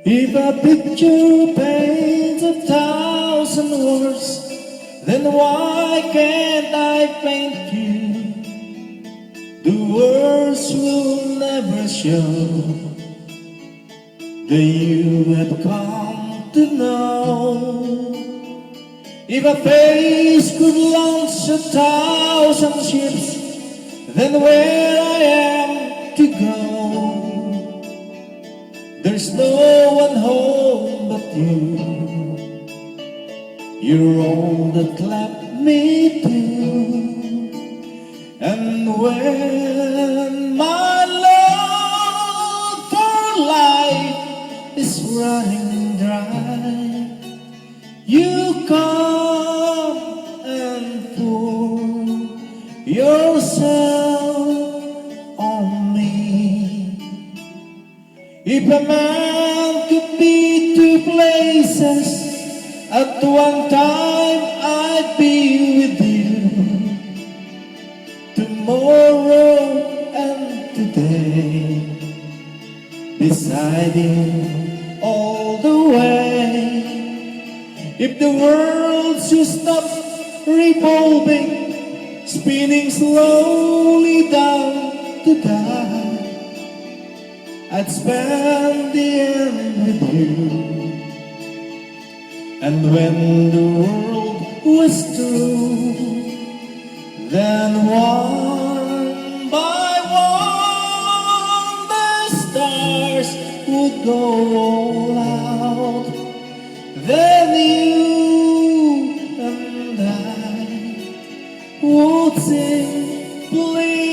If a picture paints 1,000 words, then why can't I paint you? The words will never show that you have come to know. If a face could launch 1,000 ships, then where I am to go? There's no one home but you. You're all that left me to. And when my love for life is running dry, you come and pour yourself on me. If a man could be two places at one time, I'd be with you tomorrow and today, beside you all the way. If the world should stop revolving, spinning slowly down to die, I'd spend the end with you. And when the world was through, then one by one the stars would go all out. Then you and I would simply